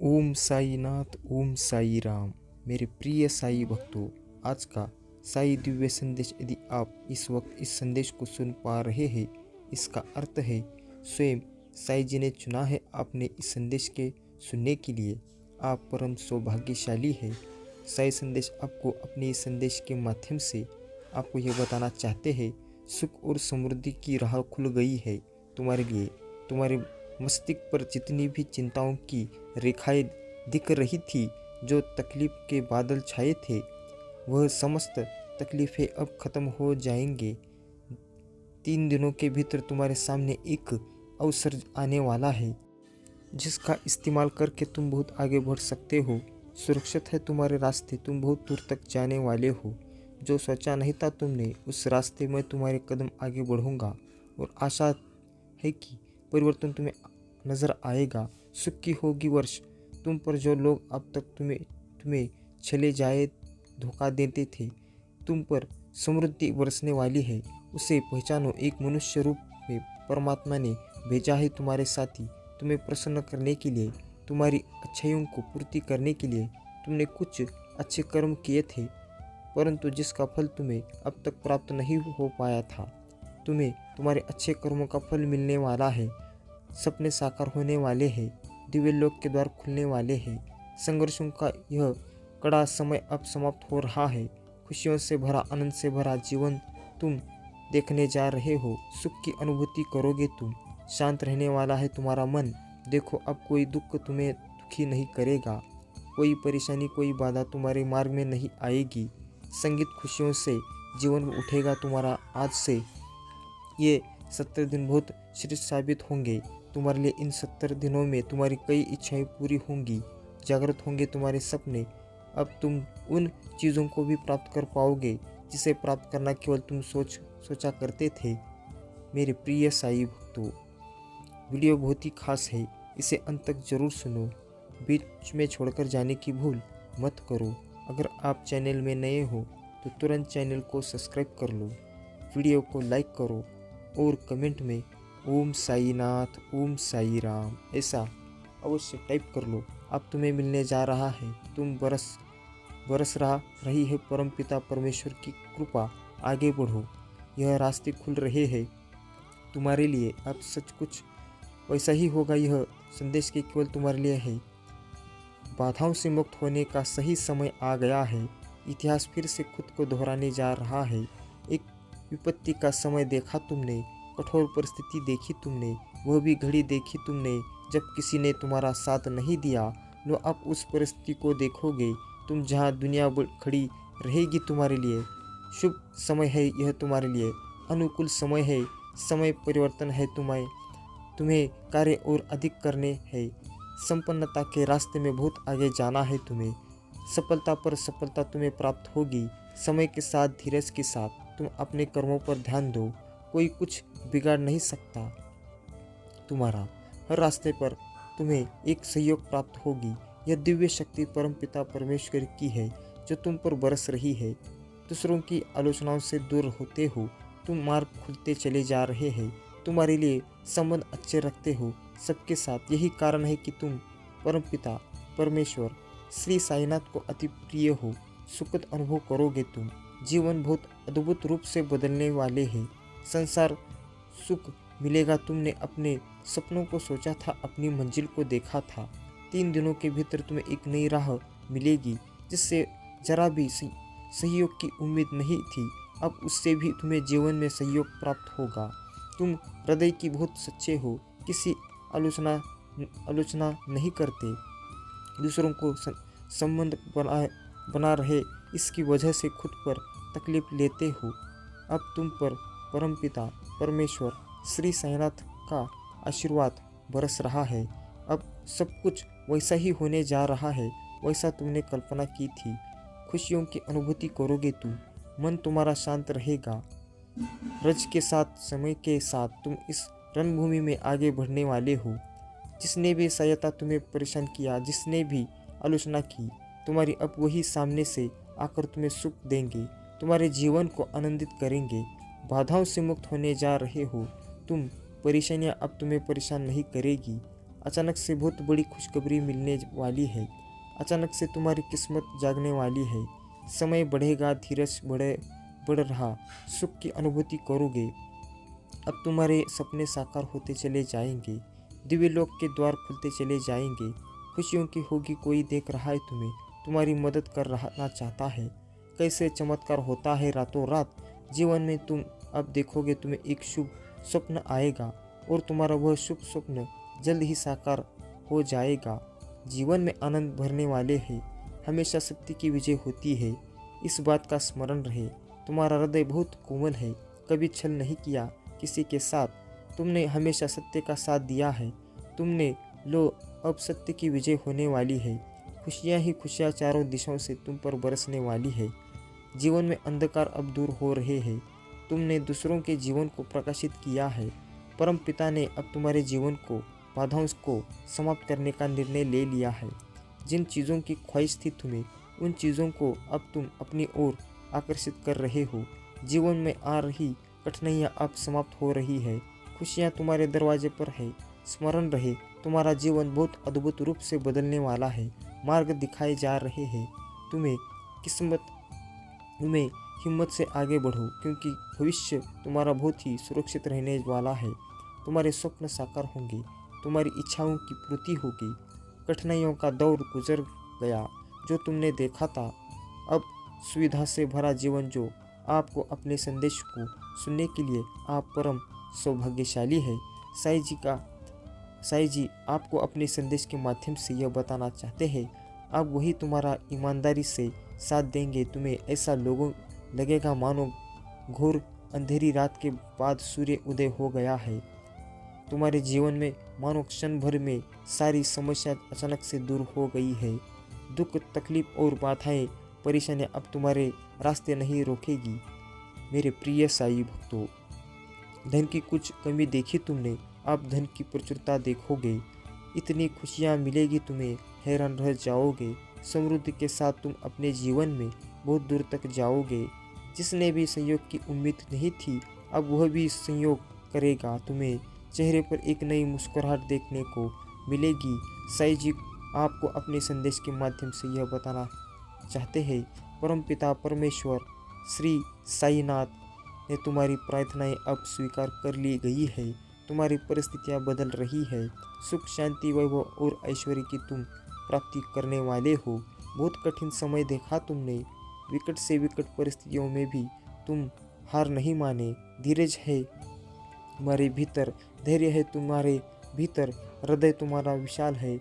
ओम साईनाथ, ओम साई राम। मेरे प्रिय साई भक्तों, आज का साई दिव्य संदेश यदि आप इस वक्त इस संदेश को सुन पा रहे हैं, इसका अर्थ है स्वयं साई जी ने चुना है आपने इस संदेश के सुनने के लिए। आप परम सौभाग्यशाली है। साई संदेश आपको अपने इस संदेश के माध्यम से आपको यह बताना चाहते हैं, सुख और समृद्धि की राह खुल गई है तुम्हारे लिए। तुम्हारे मस्तिष्क पर जितनी भी चिंताओं की रेखाएं दिख रही थी, जो तकलीफ के बादल छाए थे, वह समस्त तकलीफें अब खत्म हो जाएंगे। 3 दिनों के भीतर तुम्हारे सामने एक अवसर आने वाला है, जिसका इस्तेमाल करके तुम बहुत आगे बढ़ सकते हो। सुरक्षित है तुम्हारे रास्ते, तुम बहुत दूर तक जाने वाले हो। जो सोचा नहीं था तुमने, उस रास्ते में तुम्हारे कदम आगे बढ़ूंगा और आशा है कि परिवर्तन तुम्हें नजर आएगा। सुख की होगी वर्ष तुम पर। जो लोग अब तक तुम्हें चले जाए धोखा देते थे, तुम पर समृद्धि बरसने वाली है। उसे पहचानो, एक मनुष्य रूप में परमात्मा ने भेजा है तुम्हारे साथी, तुम्हें प्रसन्न करने के लिए, तुम्हारी अच्छाइयों को पूर्ति करने के लिए। तुमने कुछ अच्छे कर्म किए थे, परंतु जिसका फल तुम्हें अब तक प्राप्त नहीं हो पाया था। तुम्हें तुम्हारे अच्छे कर्मों का फल मिलने वाला है। सपने साकार होने वाले हैं, दिव्य लोक के द्वार खुलने वाले हैं। संघर्षों का यह कड़ा समय अब समाप्त हो रहा है। खुशियों से भरा, आनंद से भरा जीवन तुम देखने जा रहे हो। सुख की अनुभूति करोगे तुम। शांत रहने वाला है तुम्हारा मन। देखो, अब कोई दुख तुम्हें दुखी नहीं करेगा। कोई परेशानी, कोई बाधा तुम्हारे मार्ग में नहीं आएगी। संगीत खुशियों से जीवन में उठेगा तुम्हारा। आज से ये 70 दिन बहुत श्रेष्ठ साबित होंगे तुम्हारे लिए। इन 70 दिनों में तुम्हारी कई इच्छाएं पूरी होंगी, जागृत होंगे तुम्हारे सपने। अब तुम उन चीज़ों को भी प्राप्त कर पाओगे जिसे प्राप्त करना केवल तुम सोचा करते थे। मेरे प्रिय साई भक्तों, वीडियो बहुत ही खास है, इसे अंत तक जरूर सुनो। बीच में छोड़कर जाने की भूल मत करो। अगर आप चैनल में नए हो तो तुरंत चैनल को सब्सक्राइब कर लो, वीडियो को लाइक करो और कमेंट में ओम साईनाथ, ओम साई राम ऐसा अवश्य टाइप कर लो। अब तुम्हें मिलने जा रहा है, तुम बरस रही है परम पिता परमेश्वर की कृपा। आगे बढ़ो, यह रास्ते खुल रहे हैं तुम्हारे लिए। अब सच कुछ वैसा ही होगा। यह संदेश के केवल तुम्हारे लिए है। बाधाओं से मुक्त होने का सही समय आ गया है। इतिहास फिर से खुद को दोहराने जा रहा है। एक विपत्ति का समय देखा तुमने, कठोर परिस्थिति देखी तुमने, वह भी घड़ी देखी तुमने जब किसी ने तुम्हारा साथ नहीं दिया। लो, अब उस परिस्थिति को देखोगे तुम, जहाँ दुनिया खड़ी रहेगी तुम्हारे लिए। शुभ समय है यह तुम्हारे लिए, अनुकूल समय है। समय परिवर्तन है तुम्हें कार्य और अधिक करने हैं। संपन्नता के रास्ते में बहुत आगे जाना है तुम्हें। सफलता पर सफलता तुम्हें प्राप्त होगी। समय के साथ, धीरज के साथ तुम अपने कर्मों पर ध्यान दो। कोई कुछ बिगाड़ नहीं सकता तुम्हारा। हर रास्ते पर तुम्हें एक सहयोग प्राप्त होगी। यह दिव्य शक्ति परम पिता परमेश्वर की है, जो तुम पर बरस रही है। दूसरों की आलोचनाओं से दूर होते हो तुम मार्ग खुलते चले जा रहे हैं। तुम्हारे लिए संबंध अच्छे रखते हो सबके साथ। यही कारण है कि तुम परम पिता परमेश्वर श्री साईनाथ को अति प्रिय हो। सुखद अनुभव करोगे तुम। जीवन बहुत अद्भुत रूप से बदलने वाले हैं। संसार सुख मिलेगा। तुमने अपने सपनों को सोचा था, अपनी मंजिल को देखा था। 3 दिनों के भीतर तुम्हें एक नई राह मिलेगी, जिससे जरा भी सहयोग की उम्मीद नहीं थी। अब उससे भी तुम्हें जीवन में सहयोग प्राप्त होगा। तुम हृदय की बहुत सच्चे हो, किसी आलोचना नहीं करते। दूसरों को संबंध बना रहे, इसकी वजह से खुद पर तकलीफ लेते हो। अब तुम पर परम पिता परमेश्वर श्री साईनाथ का आशीर्वाद बरस रहा है। अब सब कुछ वैसा ही होने जा रहा है, वैसा तुमने कल्पना की थी। खुशियों की अनुभूति करोगे तुम। मन तुम्हारा शांत रहेगा। रज के साथ, समय के साथ तुम इस रणभूमि में आगे बढ़ने वाले हो। जिसने भी सहायता तुम्हें परेशान किया, जिसने भी आलोचना की, तुम्हारी अब वही सामने से आकर तुम्हें सुख देंगे, तुम्हारे जीवन को आनंदित करेंगे। बाधाओं से मुक्त होने जा रहे हो तुम। परेशानियां अब तुम्हें परेशान नहीं करेगी। अचानक से बहुत बड़ी खुशखबरी मिलने वाली है। अचानक से तुम्हारी किस्मत जागने वाली है। समय बढ़ेगा, धीरज बढ़ रहा, सुख की अनुभूति करोगे। अब तुम्हारे सपने साकार होते चले जाएंगे, दिव्य लोक के द्वार खुलते चले जाएंगे। खुशियों की होगी, कोई देख रहा है तुम्हें, तुम्हारी मदद कर रहना चाहता है। कैसे चमत्कार होता है रातों रात। जीवन में तुम अब देखोगे, तुम्हें एक शुभ स्वप्न आएगा और तुम्हारा वह शुभ स्वप्न जल्द ही साकार हो जाएगा। जीवन में आनंद भरने वाले हैं। हमेशा सत्य की विजय होती है, इस बात का स्मरण रहे। तुम्हारा हृदय बहुत कोमल है, कभी छल नहीं किया किसी के साथ। तुमने हमेशा सत्य का साथ दिया है। तुमने लो, अब सत्य की विजय होने वाली है। खुशियाँ ही खुशियाँ चारों दिशाओं से तुम पर बरसने वाली है। जीवन में अंधकार अब दूर हो रहे हैं। तुमने दूसरों के जीवन को प्रकाशित किया है। परम पिता ने अब तुम्हारे जीवन को, बाधाओं को समाप्त करने का निर्णय ले लिया है। जिन चीज़ों की ख्वाहिश थी तुम्हें, उन चीज़ों को अब तुम अपनी ओर आकर्षित कर रहे हो। जीवन में आ रही कठिनाइयाँ अब समाप्त हो रही है। खुशियाँ तुम्हारे दरवाजे पर है। स्मरण रहे, तुम्हारा जीवन बहुत अद्भुत रूप से बदलने वाला है। मार्ग दिखाए जा रहे हैं तुम्हें। तुम्हें हिम्मत से आगे बढ़ो, क्योंकि भविष्य तुम्हारा बहुत ही सुरक्षित रहने वाला है। तुम्हारे स्वप्न साकार होंगे, तुम्हारी इच्छाओं की पूर्ति होगी। कठिनाइयों का दौर गुजर गया जो तुमने देखा था। अब सुविधा से भरा जीवन जो आपको अपने संदेश को सुनने के लिए आप परम सौभाग्यशाली है। साईं जी आपको अपने संदेश के माध्यम से यह बताना चाहते हैं, अब वही तुम्हारा ईमानदारी से साथ देंगे। तुम्हें ऐसा लोगों लगेगा मानो घोर अंधेरी रात के बाद सूर्य उदय हो गया है। तुम्हारे जीवन में मानो क्षण भर में सारी समस्या अचानक से दूर हो गई है। दुख, तकलीफ और बाधाएं, परेशानियां अब तुम्हारे रास्ते नहीं रोकेगी। मेरे प्रिय साईं भक्तों, धन की कुछ कमी देखी तुमने, अब धन की प्रचुरता देखोगे। इतनी खुशियाँ मिलेगी तुम्हें, हैरान रह जाओगे। समृद्धि के साथ तुम अपने जीवन में बहुत दूर तक जाओगे। जिसने भी संयोग की उम्मीद नहीं थी, अब वह भी संयोग करेगा। तुम्हें चेहरे पर एक नई मुस्कुराहट देखने को मिलेगी। साईं जी आपको अपने संदेश के माध्यम से यह बताना चाहते हैं, परमपिता परमेश्वर श्री साईनाथ ने तुम्हारी प्रार्थनाएं अब स्वीकार कर ली गई है। तुम्हारी परिस्थितियां बदल रही है। सुख, शांति, वैभव और ऐश्वर्य की तुम प्राप्ति करने वाले हो। बहुत कठिन समय देखा तुमने, विकट से विकट परिस्थितियों में भी तुम हार नहीं माने। धीरज है तुम्हारे भीतर, धैर्य है तुम्हारे भीतर, हृदय तुम्हारा विशाल है।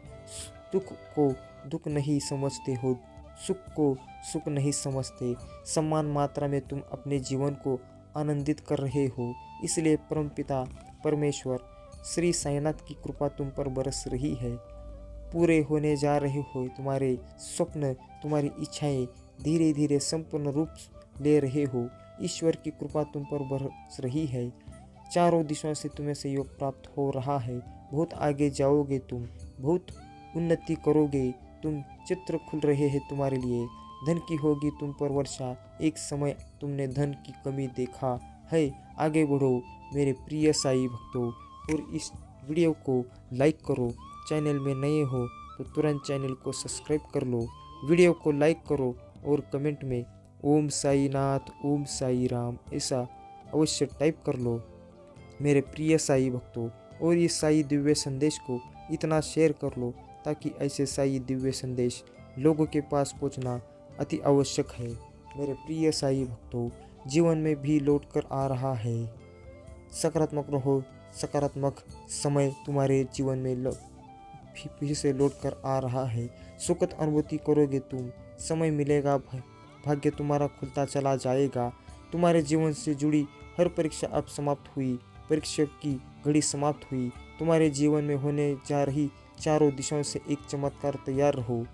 दुख को दुख नहीं समझते हो, सुख को सुख नहीं समझते। समान मात्रा में तुम अपने जीवन को आनंदित कर रहे हो। इसलिए परमपिता परमेश्वर श्री साईनाथ की कृपा तुम पर बरस रही है। पूरे होने जा रहे हो तुम्हारे स्वप्न, तुम्हारी इच्छाएं धीरे धीरे संपूर्ण रूप ले रहे हो। ईश्वर की कृपा तुम पर बरस रही है। चारों दिशाओं से तुम्हें सहयोग प्राप्त हो रहा है। बहुत आगे जाओगे तुम, बहुत उन्नति करोगे तुम। चित्र खुल रहे हैं तुम्हारे लिए। धन की होगी तुम पर वर्षा। एक समय तुमने धन की कमी देखा है। आगे बढ़ो मेरे प्रिय साईं भक्तों, और इस वीडियो को लाइक करो। चैनल में नए हो तो तुरंत चैनल को सब्सक्राइब कर लो। वीडियो को लाइक करो और कमेंट में ओम साईनाथ, ओम साई राम ऐसा अवश्य टाइप कर लो मेरे प्रिय साईं भक्तों। और इस साई दिव्य संदेश को इतना शेयर कर लो ताकि ऐसे साई दिव्य संदेश लोगों के पास पहुंचना अति आवश्यक है। मेरे प्रिय साई भक्तों, जीवन में भी लौट कर आ रहा है। सकारात्मक रहो, सकारात्मक समय तुम्हारे जीवन में फिर से लौट कर आ रहा है। सुखद अनुभूति करोगे तुम। समय मिलेगा, भाग्य तुम्हारा खुलता चला जाएगा। तुम्हारे जीवन से जुड़ी हर परीक्षा अब समाप्त हुई। परीक्षा की घड़ी समाप्त हुई। तुम्हारे जीवन में होने जा रही चारों दिशाओं से एक चमत्कार तैयार रहो।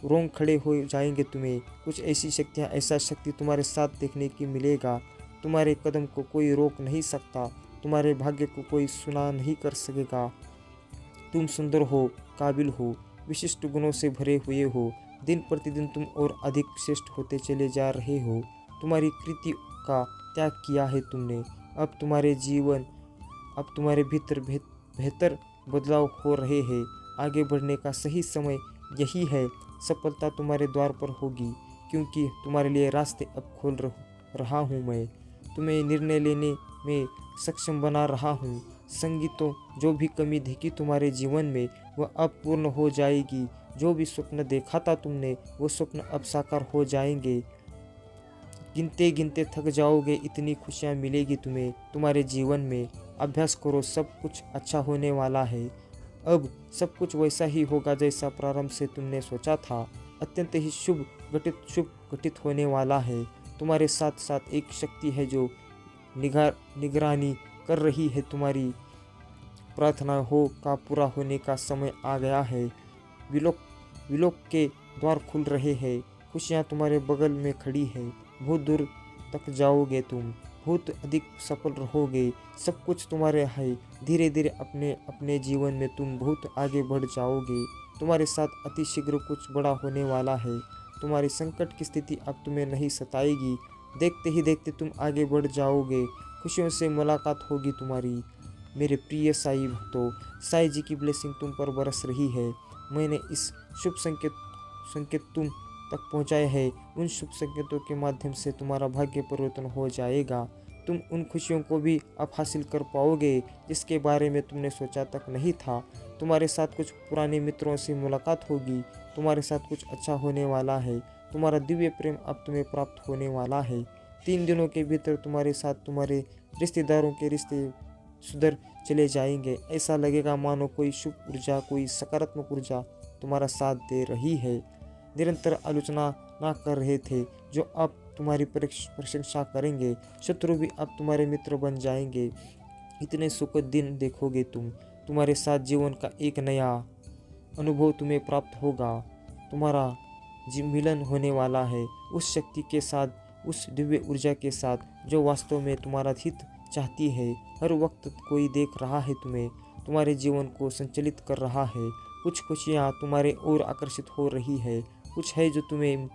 रोंग खड़े हो जाएंगे तुम्हें। कुछ ऐसी शक्तियाँ, ऐसा शक्ति तुम्हारे साथ देखने की मिलेगा। तुम्हारे कदम को कोई रोक नहीं सकता। तुम्हारे भाग्य को कोई सुना नहीं कर सकेगा। तुम सुंदर हो, काबिल हो, विशिष्ट गुणों से भरे हुए हो। दिन प्रतिदिन तुम और अधिक श्रेष्ठ होते चले जा रहे हो। तुम्हारी कृति का त्याग किया है तुमने। अब तुम्हारे भीतर बेहतर बदलाव हो रहे हैं। आगे बढ़ने का सही समय यही है। सफलता तुम्हारे द्वार पर होगी, क्योंकि तुम्हारे लिए रास्ते अब खोल रहा हूँ मैं। तुम्हें निर्णय लेने में सक्षम बना रहा हूँ। संगीतों जो भी कमी दिखी तुम्हारे जीवन में वह अब पूर्ण हो जाएगी। जो भी स्वप्न देखा था तुमने वो स्वप्न अब साकार हो जाएंगे। गिनते गिनते थक जाओगे, इतनी खुशियाँ मिलेगी तुम्हें तुम्हारे जीवन में। अभ्यास करो, सब कुछ अच्छा होने वाला है। अब सब कुछ वैसा ही होगा जैसा प्रारंभ से तुमने सोचा था। अत्यंत ही शुभ घटित होने वाला है। तुम्हारे साथ साथ एक शक्ति है जो निगरानी कर रही है। तुम्हारी प्रार्थना हो का पूरा होने का समय आ गया है। विलोक के द्वार खुल रहे हैं। खुशियाँ तुम्हारे बगल में खड़ी है। बहुत दूर तक जाओगे तुम, बहुत अधिक सफल रहोगे। सब कुछ तुम्हारे है। धीरे धीरे अपने अपने जीवन में तुम बहुत आगे बढ़ जाओगे। तुम्हारे साथ अति शीघ्र कुछ बड़ा होने वाला है। तुम्हारी संकट की स्थिति अब तुम्हें नहीं सताएगी। देखते ही देखते तुम आगे बढ़ जाओगे। खुशियों से मुलाकात होगी तुम्हारी। मेरे प्रिय साई भक्तों, साई जी की ब्लेसिंग तुम पर बरस रही है। मैंने इस शुभ संकेत तुम तक पहुँचाए हैं। उन शुभ संकेतों के माध्यम से तुम्हारा भाग्य परिवर्तन हो जाएगा। तुम उन खुशियों को भी अब हासिल कर पाओगे जिसके बारे में तुमने सोचा तक नहीं था। तुम्हारे साथ कुछ पुराने मित्रों से मुलाकात होगी। तुम्हारे साथ कुछ अच्छा होने वाला है। तुम्हारा दिव्य प्रेम अब तुम्हें प्राप्त होने वाला है। 3 दिनों के भीतर तुम्हारे साथ तुम्हारे रिश्तेदारों के रिश्ते सुधर चले जाएंगे। ऐसा लगेगा मानो कोई शुभ ऊर्जा, कोई सकारात्मक ऊर्जा तुम्हारा साथ दे रही है। निरंतर आलोचना ना कर रहे थे जो अब तुम्हारी प्रशंसा करेंगे। शत्रु भी अब तुम्हारे मित्र बन जाएंगे। इतने सुखद दिन देखोगे तुम। तुम्हारे साथ जीवन का एक नया अनुभव तुम्हें प्राप्त होगा। तुम्हारा मिलन होने वाला है उस शक्ति के साथ, उस दिव्य ऊर्जा के साथ जो वास्तव में तुम्हारा हित चाहती है। हर वक्त कोई देख रहा है तुम्हें, तुम्हारे जीवन को संचालित कर रहा है। कुछ खुशियाँ तुम्हारे ओर आकर्षित हो रही है। कुछ है जो तुम्हें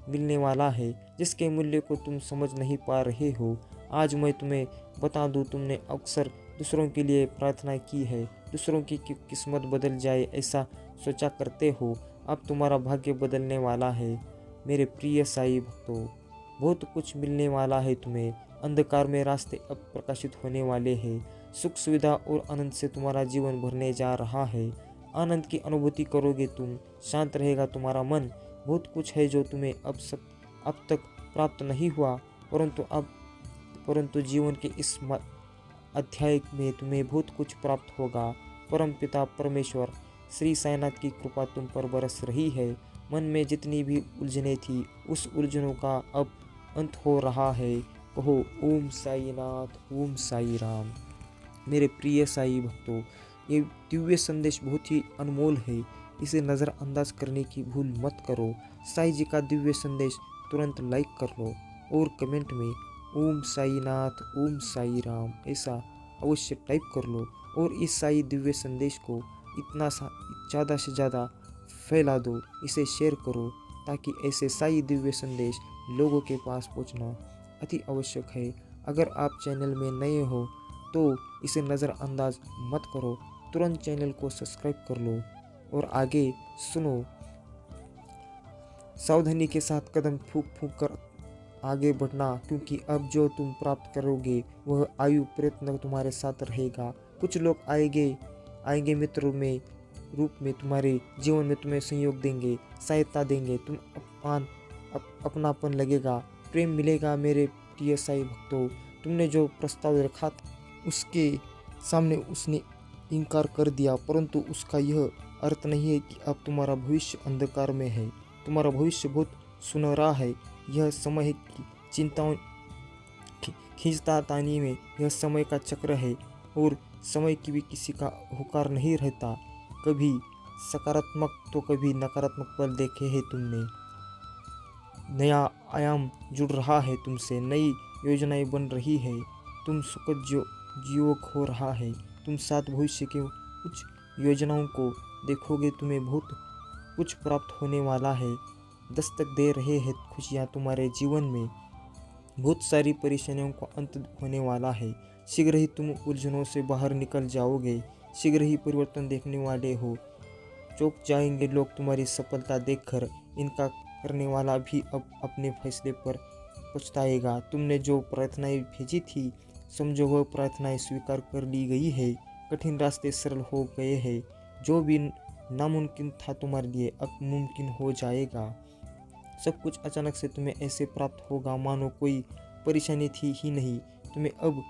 मिलने वाला है जिसके मूल्य को तुम समझ नहीं पा रहे हो। आज मैं तुम्हें बता दूं, तुमने अक्सर दूसरों के लिए प्रार्थना की है, दूसरों की किस्मत बदल जाए ऐसा सोचा करते हो। अब तुम्हारा भाग्य बदलने वाला है। मेरे प्रिय साई भक्तों, बहुत कुछ मिलने वाला है तुम्हें। अंधकार में रास्ते अब प्रकाशित होने वाले हैं। सुख सुविधा और आनंद से तुम्हारा जीवन भरने जा रहा है। आनंद की अनुभूति करोगे तुम। शांत रहेगा तुम्हारा मन। बहुत कुछ है जो तुम्हें अब तक प्राप्त नहीं हुआ, परंतु जीवन के इस अध्याय में तुम्हें बहुत कुछ प्राप्त होगा। परम पिता परमेश्वर श्री साईनाथ की कृपा तुम पर बरस रही है। मन में जितनी भी उलझने थी उस उलझनों का अब अंत हो रहा है। कहो ओम साईनाथ, ओम साई राम। मेरे प्रिय साई भक्तों, ये दिव्य संदेश बहुत ही अनमोल है। इसे नज़रअंदाज करने की भूल मत करो। साई जी का दिव्य संदेश तुरंत लाइक कर लो और कमेंट में ओम साईनाथ, ओम साई राम ऐसा अवश्य टाइप कर लो। और इस साई दिव्य संदेश को इतना ज़्यादा से ज़्यादा फैला दो, इसे शेयर करो, ताकि ऐसे साई दिव्य संदेश लोगों के पास पहुंचना अति आवश्यक है। अगर आप चैनल में नए हो तो इसे नज़रअंदाज मत करो, तुरंत चैनल को सब्सक्राइब कर लो और आगे सुनो। सावधानी के साथ कदम फूंक फूंक कर आगे बढ़ना, क्योंकि अब जो तुम प्राप्त करोगे वह आयु प्रयत्न तुम्हारे साथ रहेगा। कुछ लोग आएंगे मित्रों में रूप में तुम्हारे जीवन में तुम्हें सहयोग देंगे, सहायता देंगे। तुम अपनापन लगेगा, प्रेम मिलेगा। मेरे प्रिय साई भक्तों, तुमने जो प्रस्ताव रखा था उसके सामने उसने इनकार कर दिया, परंतु उसका यह अर्थ नहीं है कि अब तुम्हारा भविष्य अंधकार में है। तुम्हारा भविष्य बहुत सुनहरा है। यह समय है कि चिंताओं खींचतानी में यह समय का चक्र है और समय की भी किसी का हुकार नहीं रहता। कभी सकारात्मक तो कभी नकारात्मक पल देखे हैं तुमने। नया आयाम जुड़ रहा है तुमसे, नई योजनाएं बन रही है। तुम सुखद जीवक हो रहा है। तुम साथ भविष्य के कुछ योजनाओं को देखोगे। तुम्हें बहुत कुछ प्राप्त होने वाला है। दस्तक दे रहे हैं खुशियाँ तुम्हारे जीवन में। बहुत सारी परेशानियों का अंत होने वाला है। शीघ्र ही तुम उलझनों से बाहर निकल जाओगे। शीघ्र ही परिवर्तन देखने वाले हो। चौंक जाएंगे लोग तुम्हारी सफलता देखकर। इनका करने वाला भी अब अपने फैसले पर पछताएगा। तुमने जो प्रार्थनाएं भेजी थी, समझो वह प्रार्थनाएं स्वीकार कर ली गई है। कठिन रास्ते सरल हो गए हैं। जो भी नामुमकिन था तुम्हारे लिए अब मुमकिन हो जाएगा। सब कुछ अचानक से तुम्हें ऐसे प्राप्त होगा मानो कोई परेशानी थी ही नहीं। तुम्हें अब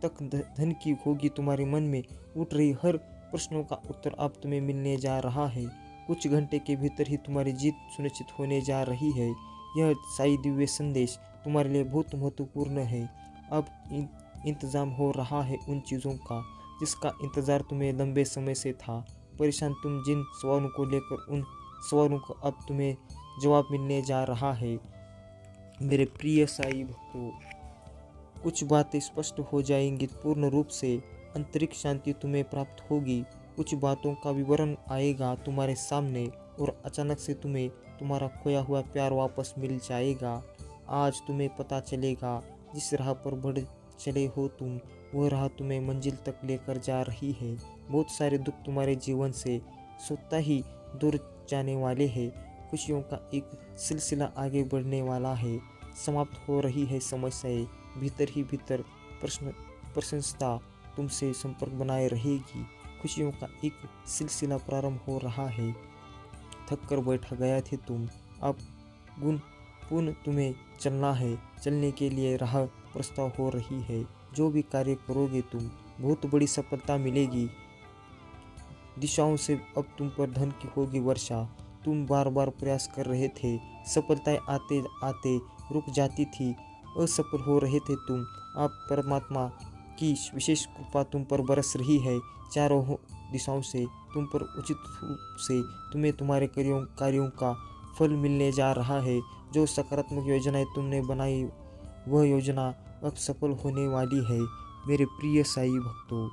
तक धन की होगी। तुम्हारे मन में उठ रही हर प्रश्नों का उत्तर अब तुम्हें मिलने जा रहा है। कुछ घंटे के भीतर ही तुम्हारी जीत सुनिश्चित होने जा रही है। यह साई दिव्य संदेश तुम्हारे लिए बहुत महत्वपूर्ण है। अब इंतजाम हो रहा है उन चीज़ों का जिसका इंतज़ार तुम्हें लंबे समय से था। परेशान तुम जिन सवालों को लेकर, उन सवालों का अब तुम्हें जवाब मिलने जा रहा है। मेरे प्रिय साई भक्तों, कुछ बातें स्पष्ट हो जाएंगी पूर्ण रूप से। आंतरिक शांति तुम्हें प्राप्त होगी। कुछ बातों का विवरण आएगा तुम्हारे सामने और अचानक से तुम्हें तुम्हारा खोया हुआ प्यार वापस मिल जाएगा। आज तुम्हें पता चलेगा जिस राह पर बढ़ चले हो तुम, वह राह तुम्हें मंजिल तक लेकर जा रही है। बहुत सारे दुख तुम्हारे जीवन से स्वतः ही दूर जाने वाले हैं। खुशियों का एक सिलसिला आगे बढ़ने वाला है। समाप्त हो रही है समस्याएं। भीतर ही भीतर प्रशंसता तुमसे संपर्क बनाए रहेगी। खुशियों का एक सिलसिला प्रारंभ हो रहा है। थक कर बैठ गया थे तुम, अब पुनः तुम्हें चलना है। चलने के लिए राह प्रस्ताव हो रही है। जो भी कार्य करोगे तुम, बहुत बड़ी सफलता मिलेगी। दिशाओं से अब तुम पर धन की होगी वर्षा। तुम बार बार प्रयास कर रहे थे, सफलताएं आते आते रुक जाती थी, असफल हो रहे थे तुम। अब परमात्मा की विशेष कृपा तुम पर बरस रही है। चारों दिशाओं से तुम पर उचित रूप से तुम्हें तुम्हारे कार्यों का फल मिलने जा रहा है। जो सकारात्मक योजनाएं तुमने बनाई, वह योजना अब सफल होने वाली है। मेरे प्रिय साई भक्तों,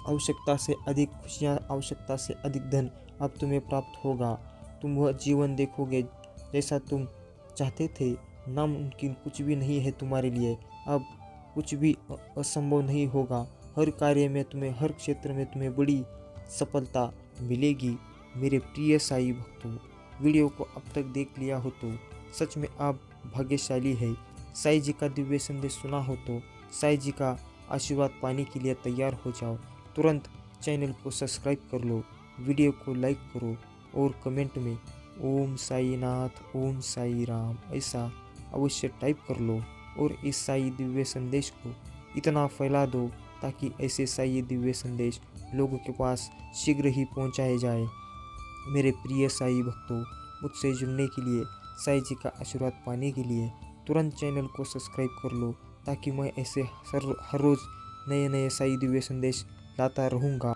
आवश्यकता से अधिक खुशियाँ, आवश्यकता से अधिक धन अब तुम्हें प्राप्त होगा। तुम वह जीवन देखोगे जैसा तुम चाहते थे। नामुमकिन कुछ भी नहीं है तुम्हारे लिए। अब कुछ भी असंभव नहीं होगा। हर कार्य में तुम्हें, हर क्षेत्र में तुम्हें बड़ी सफलता मिलेगी। मेरे प्रिय साई भक्तों, वीडियो को अब तक देख लिया हो तो सच में आप भाग्यशाली है। साई जी का दिव्य संदेश सुना हो तो साई जी का आशीर्वाद पाने के लिए तैयार हो जाओ। तुरंत चैनल को सब्सक्राइब कर लो, वीडियो को लाइक करो और कमेंट में ओम साई नाथ, ओम साई राम ऐसा अवश्य टाइप कर लो और इस साई दिव्य संदेश को इतना फैला दो ताकि ऐसे साई दिव्य संदेश लोगों के पास शीघ्र ही पहुंचाए जाए। मेरे प्रिय साई भक्तों, मुझसे जुड़ने के लिए, साई जी का आशीर्वाद पाने के लिए तुरंत चैनल को सब्सक्राइब कर लो ताकि मैं ऐसे हर रोज़ नए नए साई दिव्य संदेश लाता रहूँगा।